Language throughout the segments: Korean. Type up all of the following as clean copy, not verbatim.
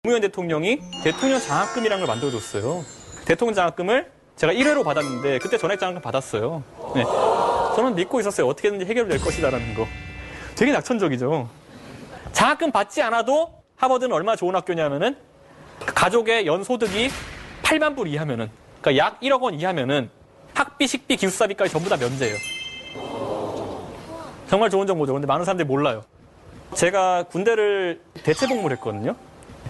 노무현 대통령이 대통령 장학금이라는 걸 만들어줬어요. 대통령 장학금을 제가 1회로 받았는데 그때 전액 장학금 받았어요. 네. 저는 믿고 있었어요. 어떻게든지 해결될 것이다라는 거. 되게 낙천적이죠. 장학금 받지 않아도 하버드는 얼마나 좋은 학교냐면은 가족의 연소득이 8만 불 이하면은, 그러니까 약 1억 원 이하면은 학비, 식비, 기숙사비까지 전부 다 면제예요. 정말 좋은 정보죠. 근데 많은 사람들이 몰라요. 제가 군대를 대체 복무를 했거든요.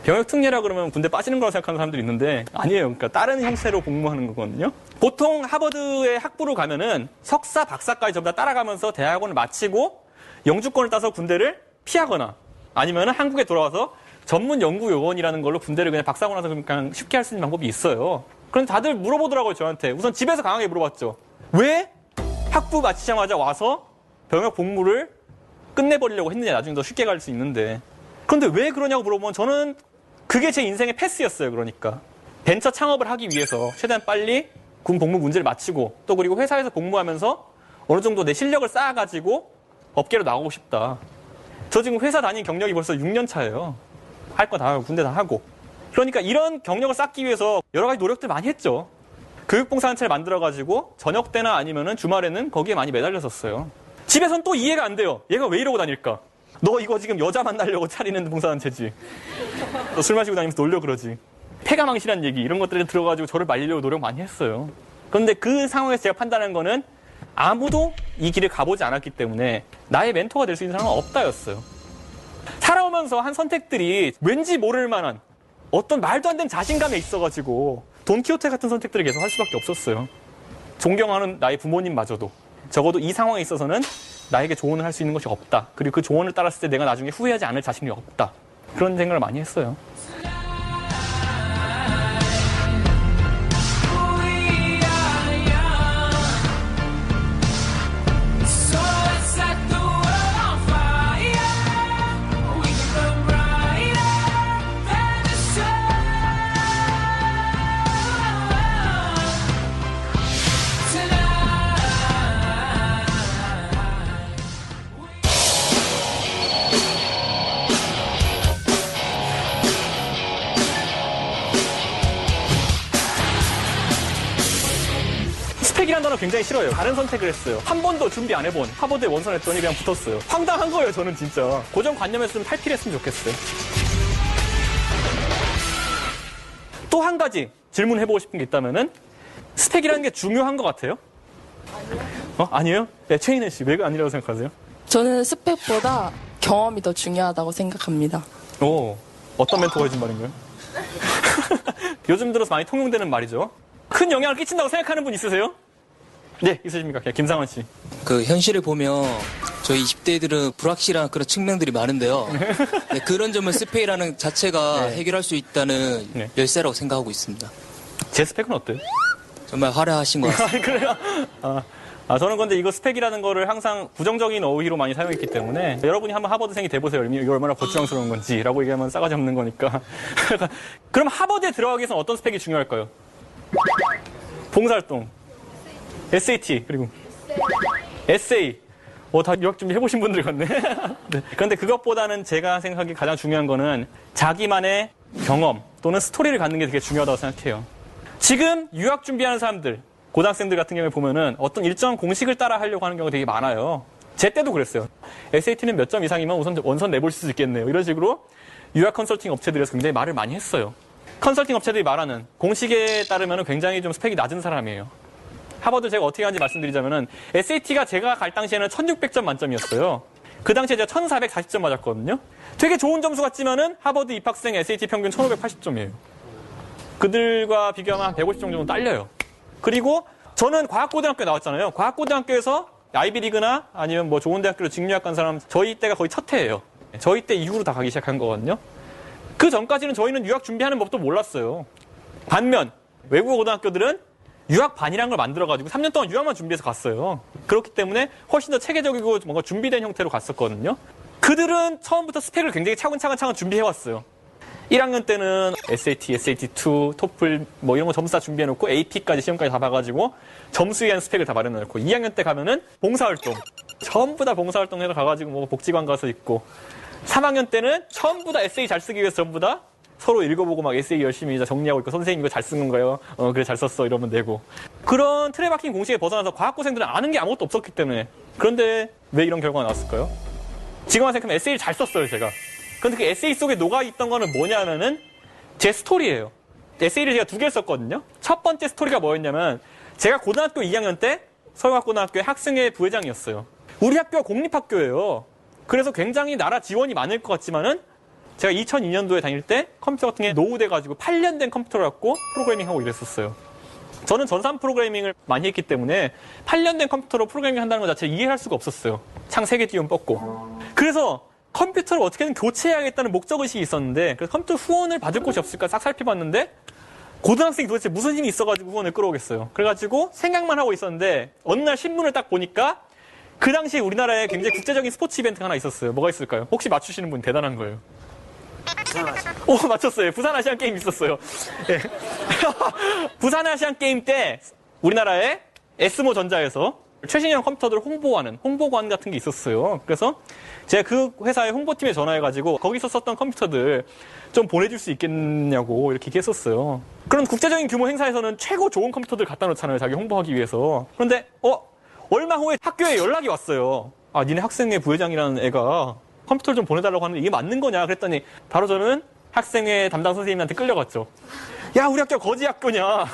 병역 특례라 그러면 군대 빠지는 거라고 생각하는 사람들이 있는데 아니에요. 그러니까 다른 형태로 복무하는 거거든요. 보통 하버드에 학부로 가면은 석사, 박사까지 전부 다 따라가면서 대학원을 마치고 영주권을 따서 군대를 피하거나 아니면 한국에 돌아와서 전문 연구 요원이라는 걸로 군대를 그냥 박사하고 나서 그냥 쉽게 할 수 있는 방법이 있어요. 그런데 다들 물어보더라고요, 저한테. 우선 집에서 강하게 물어봤죠. 왜 학부 마치자마자 와서 병역 복무를 끝내버리려고 했느냐, 나중에 더 쉽게 갈 수 있는데. 그런데 왜 그러냐고 물어보면 저는 그게 제 인생의 패스였어요. 그러니까 벤처 창업을 하기 위해서 최대한 빨리 군 복무 문제를 마치고 또 그리고 회사에서 복무하면서 어느 정도 내 실력을 쌓아가지고 업계로 나가고 싶다. 저 지금 회사 다닌 경력이 벌써 6년 차예요. 할 거 다 하고 군대 다 하고. 그러니까 이런 경력을 쌓기 위해서 여러 가지 노력들 많이 했죠. 교육봉사단체를 만들어가지고 저녁 때나 아니면은 주말에는 거기에 많이 매달렸었어요. 집에서는 또 이해가 안 돼요. 얘가 왜 이러고 다닐까? 너 이거 지금 여자 만나려고 차리는 봉사단체지. 너 술 마시고 다니면서 놀려 그러지. 폐가망신한 얘기 이런 것들을 들어가지고 저를 말리려고 노력 많이 했어요. 그런데 그 상황에서 제가 판단한 거는 아무도 이 길을 가보지 않았기 때문에 나의 멘토가 될 수 있는 사람은 없다였어요. 살아오면서 한 선택들이 왠지 모를 만한 어떤 말도 안 되는 자신감에 있어가지고 돈키호테 같은 선택들을 계속 할 수밖에 없었어요. 존경하는 나의 부모님마저도 적어도 이 상황에 있어서는 나에게 조언을 할 수 있는 것이 없다. 그리고 그 조언을 따랐을 때 내가 나중에 후회하지 않을 자신이 없다. 그런 생각을 많이 했어요. 스펙이라는 단어 굉장히 싫어요. 다른 선택을 했어요. 한 번도 준비 안 해본 하버드에 원서냈더니 그냥 붙었어요. 황당한 거예요, 저는 진짜. 고정관념에서 좀 탈피했으면 좋겠어요. 또 한 가지 질문해보고 싶은 게 있다면은 스펙이라는 게 중요한 것 같아요? 아니요. 아니에요? 네, 최인혜 씨, 왜 아니라고 생각하세요? 저는 스펙보다 경험이 더 중요하다고 생각합니다. 오, 어떤 멘토가 해준 말인가요? 요즘 들어서 많이 통용되는 말이죠. 큰 영향을 끼친다고 생각하는 분 있으세요? 네, 있으십니까? 김상원 씨. 그 현실을 보면 저희 20대들은 불확실한 그런 측면들이 많은데요. 네, 그런 점을 스펙이라는 자체가 네. 해결할 수 있다는 네. 열쇠라고 생각하고 있습니다. 제 스펙은 어때요? 정말 화려하신 것 같습니다. 그래요? 저는 근데 이거 스펙이라는 거를 항상 부정적인 어휘로 많이 사용했기 때문에 여러분이 한번 하버드생이 돼보세요. 이거 얼마나 거추장스러운 건지 라고 얘기하면 싸가지 없는 거니까. 그럼 하버드에 들어가기 위해서는 어떤 스펙이 중요할까요? 봉사활동, SAT, 그리고 에세이. 다 유학 준비 해보신 분들 같네. 네. 그런데 그것보다는 제가 생각하기 가장 중요한 거는 자기만의 경험 또는 스토리를 갖는 게 되게 중요하다고 생각해요. 지금 유학 준비하는 사람들, 고등학생들 같은 경우에 보면은 어떤 일정한 공식을 따라 하려고 하는 경우가 되게 많아요. 제 때도 그랬어요. SAT는 몇 점 이상이면 우선 원서 내볼 수 있겠네요. 이런 식으로 유학 컨설팅 업체들에서 굉장히 말을 많이 했어요. 컨설팅 업체들이 말하는 공식에 따르면 굉장히 좀 스펙이 낮은 사람이에요. 하버드 제가 어떻게 하는지 말씀드리자면은 SAT가 제가 갈 당시에는 1600점 만점이었어요. 그 당시에 제가 1440점 맞았거든요. 되게 좋은 점수 같지만은 하버드 입학생 SAT 평균 1580점이에요. 그들과 비교하면 한 150점 정도 딸려요. 그리고 저는 과학고등학교에 나왔잖아요. 과학고등학교에서 아이비리그나 아니면 뭐 좋은 대학교로 직류학 간 사람 저희 때가 거의 첫 해예요. 저희 때 이후로 다 가기 시작한 거거든요. 그 전까지는 저희는 유학 준비하는 법도 몰랐어요. 반면 외국 고등학교들은 유학반이라는 걸 만들어가지고 3년 동안 유학만 준비해서 갔어요. 그렇기 때문에 훨씬 더 체계적이고 뭔가 준비된 형태로 갔었거든요. 그들은 처음부터 스펙을 굉장히 차근차근 준비해왔어요. 1학년 때는 SAT, SAT2, 토플 뭐 이런 거 점수 다 준비해놓고 AP까지 시험까지 다 봐가지고 점수에 대한 스펙을 다 마련해놓고 2학년 때 가면은 봉사활동 전부 다 봉사활동해서 가가지고 뭐 복지관 가서 있고 3학년 때는 전부 다 에세이 잘 쓰기 위해서 전부 다 서로 읽어보고 막 에세이 열심히 정리하고 있고 선생님 이거 잘 쓴 건가요? 그래 잘 썼어 이러면 되고 그런 틀에 박힌 공식에 벗어나서 과학고생들은 아는 게 아무것도 없었기 때문에 그런데 왜 이런 결과가 나왔을까요? 지금 생각하면 에세이를 잘 썼어요 제가. 그런데 그 에세이 속에 녹아있던 거는 뭐냐면은 제 스토리예요. 에세이를 제가 2개를 썼거든요. 첫 번째 스토리가 뭐였냐면 제가 고등학교 2학년 때 서울학고등학교의 학생회 부회장이었어요. 우리 학교가 공립학교예요. 그래서 굉장히 나라 지원이 많을 것 같지만은 제가 2002년도에 다닐 때 컴퓨터 같은 게 노후돼가지고 8년 된 컴퓨터를 갖고 프로그래밍하고 이랬었어요. 저는 전산 프로그래밍을 많이 했기 때문에 8년 된 컴퓨터로 프로그래밍 한다는 것 자체를 이해할 수가 없었어요. 창 3개 띄우면 뻗고. 그래서 컴퓨터를 어떻게든 교체해야겠다는 목적의식이 있었는데 그래서 컴퓨터 후원을 받을 곳이 없을까 싹 살펴봤는데 고등학생이 도대체 무슨 힘이 있어가지고 후원을 끌어오겠어요. 그래가지고 생각만 하고 있었는데 어느 날 신문을 딱 보니까 그 당시에 우리나라에 굉장히 국제적인 스포츠 이벤트가 하나 있었어요. 뭐가 있을까요? 혹시 맞추시는 분 대단한 거예요. 오, 맞췄어요. 부산 아시안 게임 있었어요. 네. 부산 아시안 게임 때 우리나라의 에스모 전자에서 최신형 컴퓨터들 홍보하는 홍보관 같은 게 있었어요. 그래서 제가 그 회사의 홍보팀에 전화해가지고 거기서 썼던 컴퓨터들 좀 보내줄 수 있겠냐고 이렇게 얘기했었어요. 그런 국제적인 규모 행사에서는 최고 좋은 컴퓨터들 갖다 놓잖아요. 자기 홍보하기 위해서. 그런데 얼마 후에 학교에 연락이 왔어요. 아, 니네 학생회 부회장이라는 애가 컴퓨터를 좀 보내달라고 하는데 이게 맞는 거냐 그랬더니 바로 저는 학생회 담당 선생님한테 끌려갔죠. 야, 우리 학교가 거지 학교냐.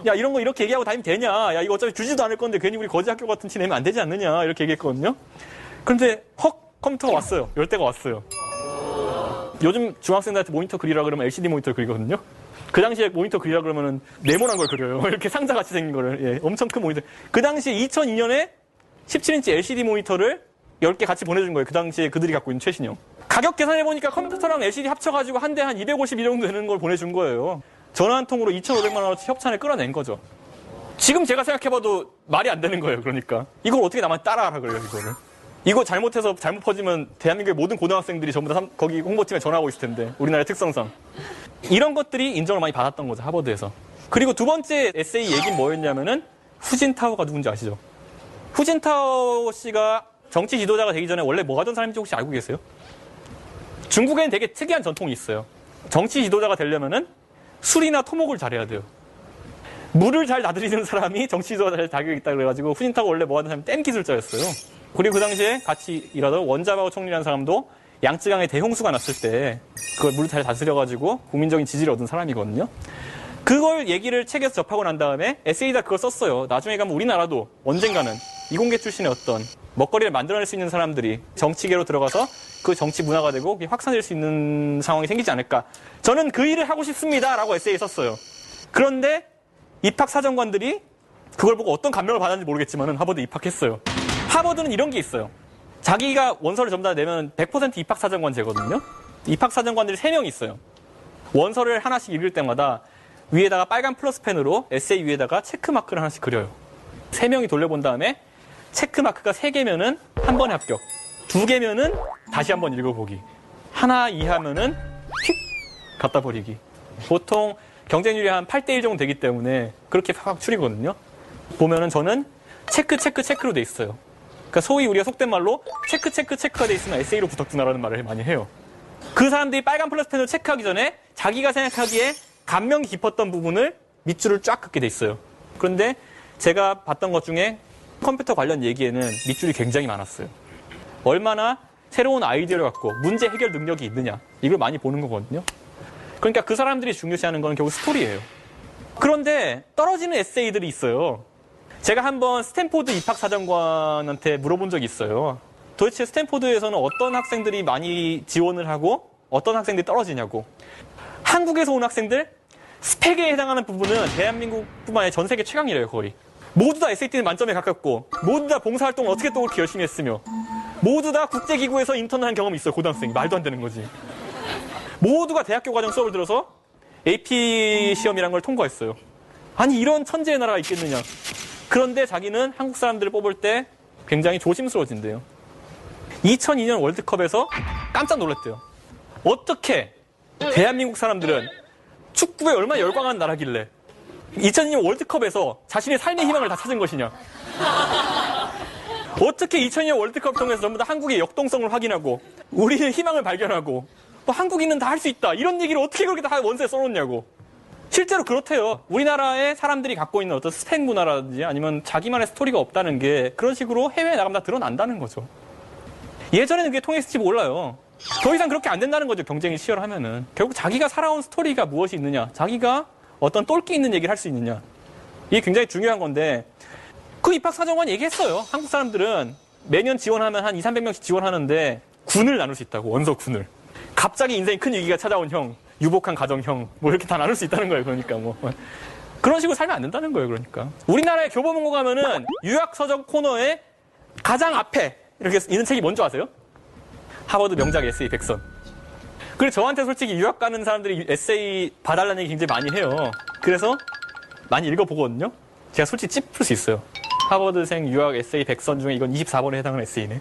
야, 이런 거 이렇게 얘기하고 다니면 되냐. 야, 이거 어차피 주지도 않을 건데 괜히 우리 거지 학교 같은 티 내면 안 되지 않느냐. 이렇게 얘기했거든요. 그런데 컴퓨터가 왔어요. 열대가 왔어요. 요즘 중학생들한테 모니터 그리라 그러면 LCD 모니터를 그리거든요. 그 당시에 모니터 그리라 그러면은 네모난 걸 그려요. 이렇게 상자같이 생긴 거를. 예, 엄청 큰 모니터. 그 당시에 2002년에 17인치 LCD 모니터를 10개 같이 보내준 거예요. 그 당시에 그들이 갖고 있는 최신형. 가격 계산해보니까 컴퓨터랑 LCD 합쳐가지고 한 대 한 250 이 정도 되는 걸 보내준 거예요. 전화 한 통으로 2,500만 원어치 협찬을 끌어낸 거죠. 지금 제가 생각해봐도 말이 안 되는 거예요. 그러니까. 이걸 어떻게 남한테 따라하라 그래요, 이거를. 이거 잘못해서 잘못 퍼지면 대한민국의 모든 고등학생들이 전부 다 거기 홍보팀에 전화하고 있을 텐데. 우리나라의 특성상. 이런 것들이 인정을 많이 받았던 거죠, 하버드에서. 그리고 두 번째 에세이 얘기는 뭐였냐면은 후진타오가 누군지 아시죠? 후진타오 씨가 정치 지도자가 되기 전에 원래 뭐 하던 사람인지 혹시 알고 계세요? 중국에는 되게 특이한 전통이 있어요. 정치 지도자가 되려면은 술이나 토목을 잘해야 돼요. 물을 잘 다스리는 사람이 정치 지도자 될 자격이 있다 그래가지고 후진타오가 원래 뭐 하던 사람이 댐 기술자였어요. 그리고 그 당시에 같이 일하던 원자바오 총리라는 사람도 양쯔강에 대홍수가 났을 때 그걸 물을 잘 다스려가지고 국민적인 지지를 얻은 사람이거든요. 그걸 얘기를 책에서 접하고 난 다음에 에세이다 그걸 썼어요. 나중에 가면 우리나라도 언젠가는 이공계 출신의 어떤 먹거리를 만들어낼 수 있는 사람들이 정치계로 들어가서 그 정치 문화가 되고 확산될 수 있는 상황이 생기지 않을까. 저는 그 일을 하고 싶습니다. 라고 에세이 썼어요. 그런데 입학사정관들이 그걸 보고 어떤 감명을 받았는지 모르겠지만 하버드 입학했어요. 하버드는 이런 게 있어요. 자기가 원서를 전부 다 내면 100% 입학사정관제거든요. 입학사정관들이 3명 있어요. 원서를 하나씩 읽을 때마다 위에다가 빨간 플러스펜으로 에세이 위에다가 체크마크를 하나씩 그려요. 3명이 돌려본 다음에 체크마크가 3개면은 한 번에 합격. 2개면은 다시 한번 읽어보기. 하나 이하면은 휙 갖다 버리기. 보통 경쟁률이 한 8대1 정도 되기 때문에 그렇게 확 추리거든요. 보면은 저는 체크로 돼 있어요. 그러니까 소위 우리가 속된 말로 체크가 돼 있으면 에세이로 붙었구나라는 말을 많이 해요. 그 사람들이 빨간 플러스펜을 체크하기 전에 자기가 생각하기에 감명 깊었던 부분을 밑줄을 쫙 긋게 돼 있어요. 그런데 제가 봤던 것 중에 컴퓨터 관련 얘기에는 밑줄이 굉장히 많았어요. 얼마나 새로운 아이디어를 갖고 문제 해결 능력이 있느냐 이걸 많이 보는 거거든요. 그러니까 그 사람들이 중요시하는 건 결국 스토리예요. 그런데 떨어지는 에세이들이 있어요. 제가 한번 스탠포드 입학사정관한테 물어본 적이 있어요. 도대체 스탠포드에서는 어떤 학생들이 많이 지원을 하고 어떤 학생들이 떨어지냐고. 한국에서 온 학생들 스펙에 해당하는 부분은 대한민국뿐만 아니라 전 세계 최강이래요. 거의. 모두 다 SAT는 만점에 가깝고 모두 다 봉사활동을 어떻게 또 그렇게 열심히 했으며 모두 다 국제기구에서 인턴을 한 경험이 있어요. 고등학생이. 말도 안 되는 거지. 모두가 대학교 과정 수업을 들어서 AP 시험이라는 걸 통과했어요. 아니 이런 천재의 나라가 있겠느냐. 그런데 자기는 한국 사람들을 뽑을 때 굉장히 조심스러워진대요. 2002년 월드컵에서 깜짝 놀랐대요. 어떻게 대한민국 사람들은 축구에 얼마나 열광한 나라길래 2002년 월드컵에서 자신의 삶의 희망을 다 찾은 것이냐. 어떻게 2002년 월드컵 통해서 전부 다 한국의 역동성을 확인하고 우리의 희망을 발견하고 뭐 한국인은 다 할 수 있다. 이런 얘기를 어떻게 그렇게 다 원서에 써놓냐고. 실제로 그렇대요. 우리나라의 사람들이 갖고 있는 어떤 스펙 문화라든지 아니면 자기만의 스토리가 없다는 게 그런 식으로 해외에 나가면 다 드러난다는 거죠. 예전에는 그게 통했을지 몰라요. 더 이상 그렇게 안 된다는 거죠. 경쟁이 치열하면은. 결국 자기가 살아온 스토리가 무엇이 있느냐. 자기가 어떤 똘끼 있는 얘기를 할 수 있느냐. 이게 굉장히 중요한 건데 그 입학사정관 얘기했어요. 한국 사람들은 매년 지원하면 한 200~300명씩 지원하는데 군을 나눌 수 있다고. 원서군을. 갑자기 인생이 큰 위기가 찾아온 형, 유복한 가정형 뭐 이렇게 다 나눌 수 있다는 거예요. 그러니까 뭐 그런 식으로 살면 안 된다는 거예요. 그러니까 우리나라의 교보문고 가면은 유학서적 코너에 가장 앞에 이렇게 있는 책이 뭔지 아세요? 하버드 명작 에세이 100선. 그래서 저한테 솔직히 유학 가는 사람들이 에세이 봐달라는 얘기 굉장히 많이 해요. 그래서 많이 읽어보거든요. 제가 솔직히 찝을 수 있어요. 하버드생 유학 에세이 100선 중에 이건 24번에 해당하는 에세이네.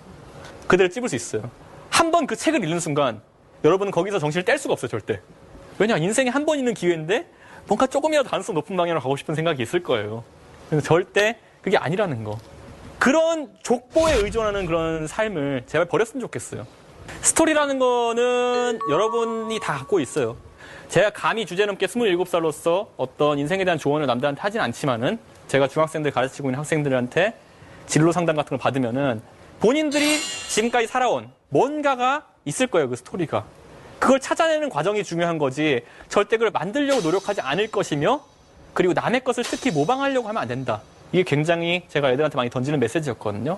그대로 찝을 수 있어요. 한 번 그 책을 읽는 순간 여러분은 거기서 정신을 뗄 수가 없어요. 절대. 왜냐 인생에 한 번 있는 기회인데 뭔가 조금이라도 가능성 높은 방향으로 가고 싶은 생각이 있을 거예요. 그래서 절대 그게 아니라는 거. 그런 족보에 의존하는 그런 삶을 제발 버렸으면 좋겠어요. 스토리라는 거는 여러분이 다 갖고 있어요. 제가 감히 주제넘게 27살로서 어떤 인생에 대한 조언을 남들한테 하진 않지만은 제가 중학생들 가르치고 있는 학생들한테 진로 상담 같은 걸 받으면은 본인들이 지금까지 살아온 뭔가가 있을 거예요. 그 스토리가. 그걸 찾아내는 과정이 중요한 거지 절대 그걸 만들려고 노력하지 않을 것이며 그리고 남의 것을 특히 모방하려고 하면 안 된다. 이게 굉장히 제가 애들한테 많이 던지는 메시지였거든요.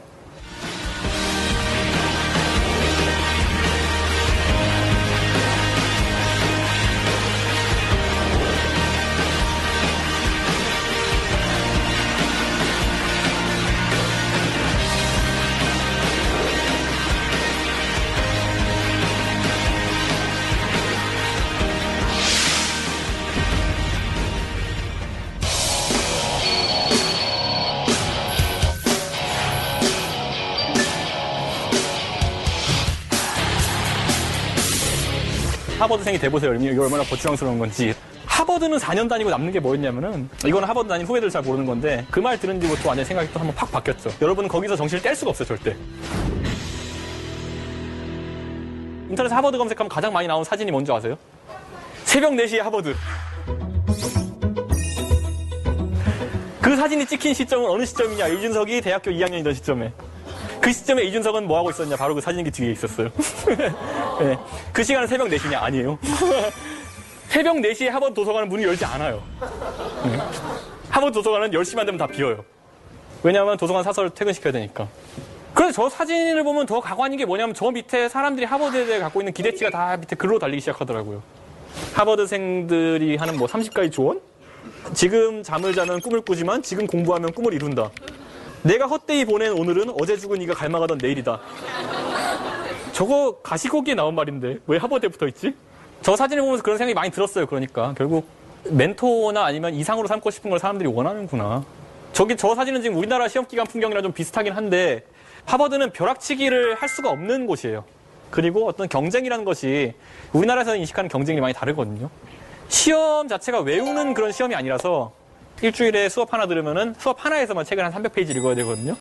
하버드생이 돼보세요. 이게 얼마나 거추장스러운 건지. 하버드는 4년 다니고 남는 게 뭐였냐면은 이거는 하버드 다닌 후배들 잘 모르는 건데 그 말 들은 뒤부터 완전 생각이 또 한번 팍 바뀌었죠. 여러분은 거기서 정신을 뗄 수가 없어요. 절대. 인터넷에 하버드 검색하면 가장 많이 나온 사진이 뭔지 아세요? 새벽 4시에 하버드. 그 사진이 찍힌 시점은 어느 시점이냐. 이준석이 대학교 2학년이던 시점에. 그 시점에 이준석은 뭐 하고 있었냐? 바로 그 사진기 뒤에 있었어요. 네. 그 시간은 새벽 4시냐? 아니에요. 새벽 4시에 하버드 도서관은 문을 열지 않아요. 네. 하버드 도서관은 10시만 되면 다 비어요. 왜냐하면 도서관 사설 퇴근시켜야 되니까. 그래서 저 사진을 보면 더 가관인 게 뭐냐면 저 밑에 사람들이 하버드에 대해 갖고 있는 기대치가 다 밑에 글로 달리기 시작하더라고요. 하버드생들이 하는 뭐 30가지 조언? 지금 잠을 자면 꿈을 꾸지만 지금 공부하면 꿈을 이룬다. 내가 헛되이 보낸 오늘은 어제 죽은 이가 갈망하던 내일이다. 저거 가시고기에 나온 말인데 왜 하버드에 붙어있지? 저 사진을 보면서 그런 생각이 많이 들었어요. 그러니까 결국 멘토나 아니면 이상으로 삼고 싶은 걸 사람들이 원하는구나. 저 사진은 지금 우리나라 시험기간 풍경이랑 좀 비슷하긴 한데 하버드는 벼락치기를 할 수가 없는 곳이에요. 그리고 어떤 경쟁이라는 것이 우리나라에서 인식하는 경쟁이 많이 다르거든요. 시험 자체가 외우는 그런 시험이 아니라서 일주일에 수업 하나 들으면은 수업 하나에서만 책을 한 300페이지 읽어야 되거든요.